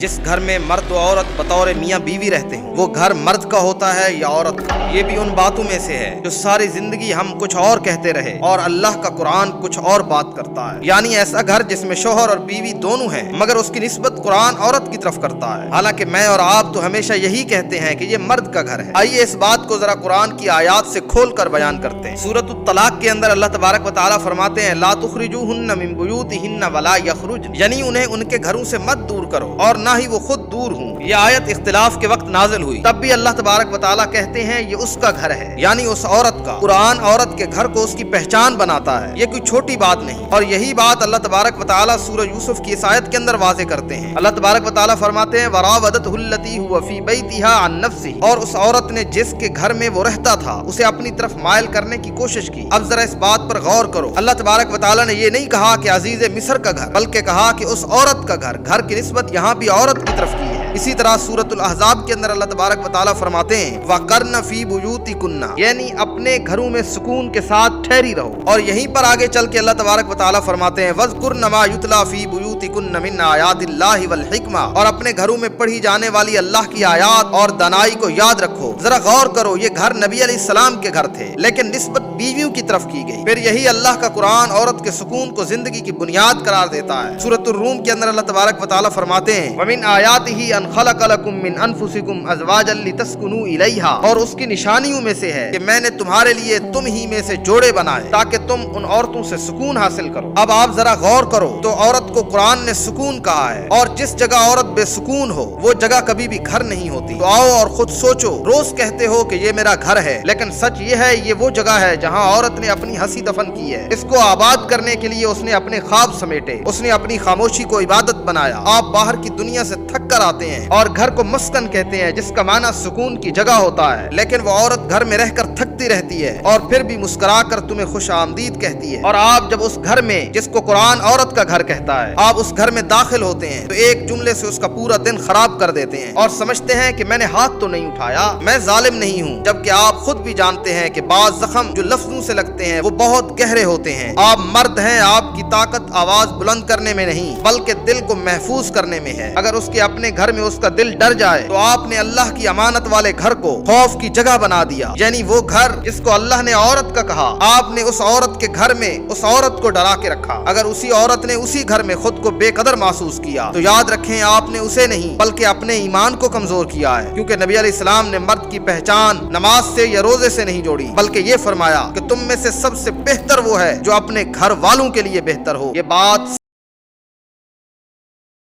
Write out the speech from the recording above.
جس گھر میں مرد و عورت بطور میاں بیوی رہتے ہیں وہ گھر مرد کا ہوتا ہے یا عورت کا؟ یہ بھی ان باتوں میں سے ہے جو ساری زندگی ہم کچھ اور کہتے رہے اور اللہ کا قرآن کچھ اور بات کرتا ہے، یعنی ایسا گھر جس میں شوہر اور بیوی دونوں ہیں مگر اس کی نسبت قرآن عورت کی طرف کرتا ہے، حالانکہ میں اور آپ تو ہمیشہ یہی کہتے ہیں کہ یہ مرد کا گھر ہے۔ آئیے اس بات کو ذرا قرآن کی آیات سے کھول کر بیان کرتے ہیں۔ سورۃ الطلاق کے اندر اللہ تبارک و تعالیٰ فرماتے ہیں لا تخرجوہن من بیوتہن ولا یخرجن، یعنی انہیں ان کے گھروں سے مت دور کرو اور نہ ہی وہ خود دور ہوں۔ یہ آیت اختلاف کے وقت نازل ہوئی، تب بھی اللہ تبارک و تعالیٰ کہتے ہیں یہ اس کا گھر ہے، یعنی اس عورت کا۔ قرآن عورت کے گھر کو اس کی پہچان بناتا ہے، یہ کوئی چھوٹی بات نہیں، اور یہی بات اللہ تبارک و تعالیٰ سورہ یوسف کی اس آیت کے اندر واضح کرتے ہیں۔ اللہ تبارک و تعالیٰ فرماتے ہیں وراودتہ التی هو فی بیتہا عن نفسہ، اور اس عورت نے جس کے گھر میں وہ رہتا تھا اسے اپنی طرف مائل کرنے کی کوشش کی۔ اب ذرا اس بات پر غور کرو، اللہ تبارک و تعالیٰ نے یہ نہیں کہا کہ عزیز مصر کا گھر، بلکہ کہا کہ اس عورت کا گھر، گھر کی نسبت یہاں بھی عورت کی طرف کی ہے۔ اسی طرح سورۃ الاحزاب کے اندر اللہ تبارک و تعالیٰ فرماتے ہیں وَقَرْنَ فِي بُيُوتِكُنَّ، یعنی اپنے گھروں میں سکون کے ساتھ ٹھہری رہو۔ اور یہیں پر آگے چل کے اللہ تبارک و تعالیٰ فرماتے ہیں وَاذْكُرْنَ مَا يُتْلَى فِي بُيُوتِكُنَّ مِنْ آيَاتِ اللَّهِ وَالْحِكْمَةِ، اور اپنے گھروں میں پڑھی جانے والی اللہ کی آیات اور دانائی کو یاد رکھو۔ ذرا غور کرو، یہ گھر نبی علیہ السلام کے گھر تھے لیکن نسبت بیویوں کی طرف کی گئی۔ پھر یہی اللہ کا قرآن عورت کے سکون کو زندگی کی بنیاد قرار دیتا ہے۔ سورۃ الروم کے اندر اللہ تبارک و تعالیٰ فرماتے ہیں وَمِنْ آيَاتِهِ أَنْ خَلَقَ لَكُم مِّنْ أَنفُسِكُمْ أَزْوَاجًا لِتَسْكُنُوا إِلَيْهَا، اور اس کی نشانیوں میں سے ہے کہ میں نے تمہارے لیے تم ہی میں سے جوڑے بنائے تاکہ تم ان عورتوں سے سکون حاصل کرو۔ اب آپ ذرا غور کرو تو عورت کو قرآن نے سکون کہا ہے، اور جس جگہ عورت بے سکون ہو وہ جگہ کبھی بھی گھر نہیں ہوتی۔ تو آؤ اور خود سوچو، روز کہتے ہو کہ یہ میرا گھر ہے، لیکن سچ یہ ہے یہ وہ جگہ ہے جہاں عورت نے اپنی ہنسی دفن کی ہے۔ اس کو آباد کرنے کے لیے اس نے اپنے خواب سمیٹے، اس نے اپنی خاموشی کو عبادت بنایا۔ آپ باہر کی دنیا سے تھک کر آتے ہیں اور گھر کو مسکن کہتے ہیں جس کا معنی سکون کی جگہ ہوتا ہے، لیکن وہ عورت گھر میں رہ کر تھکتی رہتی ہے اور پھر بھی مسکرا کر تمہیں خوش آمدید کہتی ہے۔ اور آپ جب اس گھر میں جس کو قرآن عورت کا گھر کہتا ہے آپ اس گھر میں داخل ہوتے ہیں تو ایک جملے سے اس کا پورا دن خراب کر دیتے ہیں اور سمجھتے ہیں کہ میں نے ہاتھ تو نہیں اٹھایا، میں ظالم نہیں ہوں، جبکہ آپ خود بھی جانتے ہیں کہ بعض زخم جو لفظوں سے لگتے ہیں وہ بہت گہرے ہوتے ہیں۔ آپ مرد ہیں، آپ کی طاقت آواز بلند کرنے میں نہیں بلکہ دل کو محفوظ کرنے میں ہے۔ اگر اس کے اپنے گھر میں اس کا دل ڈر جائے تو آپ نے اللہ کی امانت والے گھر کو خوف کی جگہ بنا دیا، یعنی وہ گھر جس کو اللہ نے عورت کا کہا آپ نے اس عورت کے گھر میں اس عورت کو ڈرا کے رکھا۔ اگر اسی عورت نے اسی گھر میں خود کو بے قدر محسوس کیا تو یاد رکھیں آپ نے اسے نہیں بلکہ اپنے ایمان کو کمزور کیا ہے، کیونکہ نبی علیہ السلام نے مرد کی پہچان نماز سے یا روزے سے نہیں جوڑی بلکہ یہ فرمایا کہ تم میں سے سب سے بہتر وہ ہے جو اپنے گھر والوں کے لیے بہتر ہو۔ یہ بات